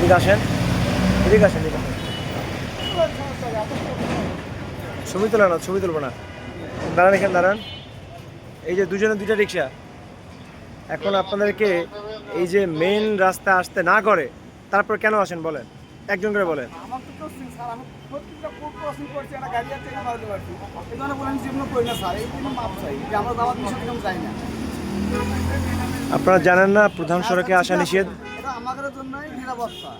এদিকে আসেন, এদিকে আসেন, এদিকে আসেন। ছবি তোলা না, ছবি তুলবো না। দাঁড়ান, এখানে দাঁড়ান। এই যে দুজনে দুইটা রিক্সা, এখন আপনাদেরকে এই যে মেইন রাস্তা আসতে না করে তারপর কেন আসেন বলেন, একজন করে বলেন। আমার তো করছি স্যার, আমি প্রত্যেকটা কোর্ট ক্রসিং করছি, একটা গাড়ি আছে এখানে মারতে পারছি। এই জন্য বলেন জীবন করি না স্যার, এই জন্য মাপ চাই যে আমরা দাওয়াত নিষেধ কেমন চাই না। আপনারা জানেন না প্রধান সড়কে আসা নিষেধ? এটা আমাদের জন্যই নিরাপত্তা,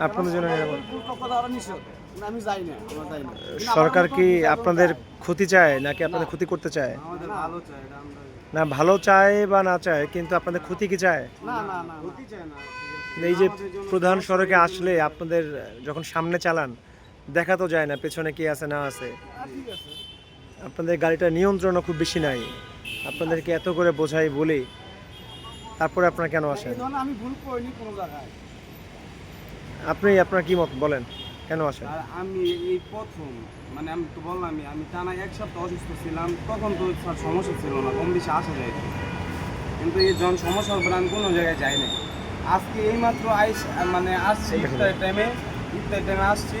আপনাদের জন্য নিরাপদ। পক্ষ দ্বারা নিষেধ, কিন্তু আমি যাই না, আমরা যাই না। সরকার কি আপনাদের ক্ষতি চায় নাকি আপনাদের ক্ষতি করতে চায়? আমাদের ভালো চাই, এটা আমরা না, ভালো চায় বা না চায়, কিন্তু আপনাদের ক্ষতি কি চায়? না না না ক্ষতি চাই না। এই যে প্রধান সড়কে আসলে আপনাদের যখন সামনে চালান দেখা তো যায় না পেছনে কি আছে না আছে। ঠিক আছে, আপনাদের গাড়িটা নিয়ন্ত্রণও খুব বেশি নাই, আপনাদেরকে এত করে বোঝাই বলি, তারপরে আপনারা কেন আসেন? এই ধরনের আমি ভুল করিনি কোনো জায়গায়। আপনার কি মত বলেন, কেন আসেন? আর আমি এই প্রথম, মানে আমি তো বললামই, আমি টানা এক সপ্তাহ অসুস্থ ছিলাম, তখন তো স্যার সমস্যা ছিল না, কম বেশি আসা যায়। কিন্তু এই জন সমস্যা হবে আমি কোনো জায়গায় যাই না। আজকে এইমাত্র মানে আসছি ইফতারের টাইমে আসছি,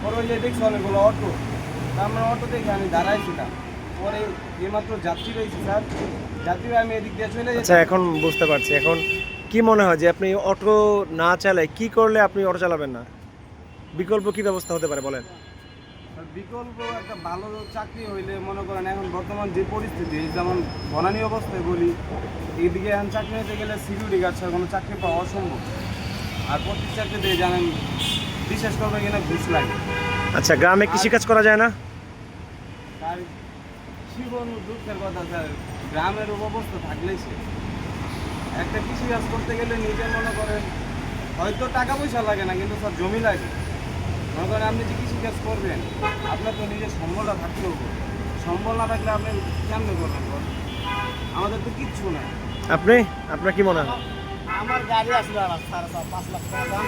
পরে ওই যে দেখছি অনেকগুলো অটো, তার মানে অটো দেখে আমি দাঁড়াইছিলাম, পরে এইমাত্র যাত্রী রয়েছে স্যার, যাত্রী আমি এদিক দিয়ে চলে আচ্ছা, যাচ্ছি। এখন বুঝতে পারছি। এখন কি মনে হয় যে আপনি অটো না চালায় কি করলে আপনি অটো চালাবেন না? বিকল্প কি ব্যবস্থা হতে পারে বলেন? আর বিকল্প একটা ভালো চাকরি হইলে মনে করেন এখন বর্তমান যে পরিস্থিতি, যেমন বনানী অবস্থায় বলি, এইদিকে এখন চাকরি নিতে গেলে সিকিউরিটি গার্ড ছাড়া কোনো চাকরি পাওয়া অসম্ভব। আর প্রতি চাকরিতে জানেন বিশেষ করবে কিনা ঘুষ লাগে। আচ্ছা, গ্রামে কৃষিকাজ করা যায় না? তার জীবন দুঃখের কথা স্যার, গ্রামের অবস্থা থাকলেই সে একটা কৃষিকাজ করতে গেলে নিজে মনে করেন হয়তো টাকা পয়সা লাগে না, কিন্তু স্যার জমি লাগে। মনে করেন আপনি যে কৃষিকাজ করবেন, আপনার তো নিজের সম্বলটা থাকতে হবে। সম্বল না থাকলে আপনি কেমনে করবেন বল? আমাদের তো কিচ্ছু নাই। আপনার কি মনে হয়? আমার গাড়ি আসলে আর 5.5 লাখ টাকা দাম।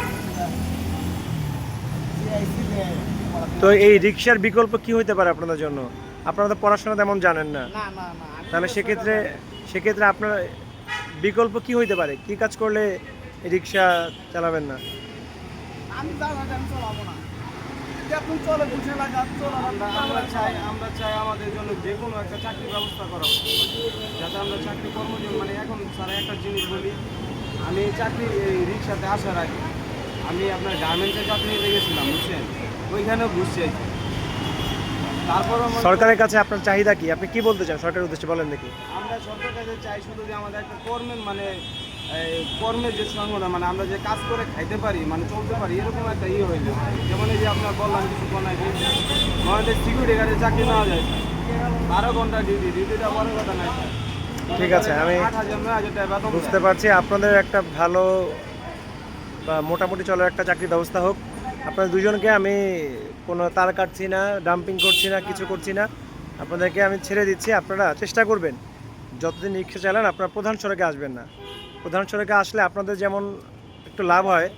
তো এই রিক্সার বিকল্প কি হইতে পারে আপনাদের জন্য? আপনারা তো পড়াশোনা তেমন জানেন না, না না না, আমি তাহলে তো সেক্ষেত্রে আপনার বিকল্প কি হইতে পারে? কি কাজ করলে রিক্সা চালাবেন না? আমি যাবো না, আমি চলাবো না। যদি আপনি চলে বুঝে লাগা আমরা চাই আমাদের জন্য যে কোনো একটা চাকরির ব্যবস্থা করা হোক, যাতে আমরা চাকরি কর্মজীবন, মানে এখন স্যার একটা জিনিস বলি, আমি চাকরি এই রিক্সাতে আসার আগে আমি আপনার গার্মেন্টসে চাকরি নিতে গেছিলাম, বুঝছেন, ওইখানেও ঘুষ চাইছি। তারপরও সরকারের কাছে আপনার চাহিদা কি? আপনি কি বলতে চান সরকারের উদ্দেশ্যে, বলেন দেখি। আমরা সরকারের কাছে চাই শুধু যে আমাদের একটা কর্মের, মানে কর্মের যে সংগঠন, মানে আমরা যে কাজ করে খাইতে পারি, মানে চলতে পারি, এরকম একটা হইলে, যেমন এই যে আপনার বললাম কিছুক্ষণ আগে, আমাদের সিকিউরিটি গার্ডে চাকরি নেওয়া যায় 12 ঘন্টা ডিউটিটা বড় কথা নাই। ঠিক আছে, আমি 8,000 9,000 টাকা বেতন দেয়। বুঝতে পারছি। আপনাদের একটা ভালো বা মোটামুটি চলার একটা চাকরির ব্যবস্থা হোক। আপনাদের দুজনকে আমি কোনো তার কাটছি না, ডাম্পিং করছি না, কিছু করছি না, আপনাদেরকে আমি ছেড়ে দিচ্ছি। আপনারা চেষ্টা করবেন যতদিন রিক্সা চালান আপনারা প্রধান সড়কে আসবেন না। প্রধান সড়কে আসলে আপনাদের যেমন একটু লাভ হয়,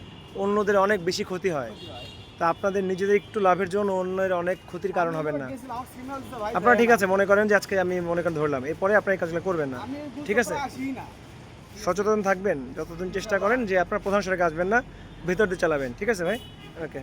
অন্যদের অনেক বেশি ক্ষতি হয়। তা আপনাদের নিজেদের একটু লাভের জন্য অন্যের অনেক ক্ষতির কারণ হবেন না। আপনারা ঠিক আছে মনে করেন যে আজকে আমি মনে করেন ধরলাম, এরপরে আপনার এই কাজগুলো করবেন না, ঠিক আছে? সচেতন থাকবেন, যতদিন চেষ্টা করেন যে আপনার প্রধান সড়কে আসবেন না, ভেতর দিয়ে চালাবেন, ঠিক আছে ভাই? ওকে।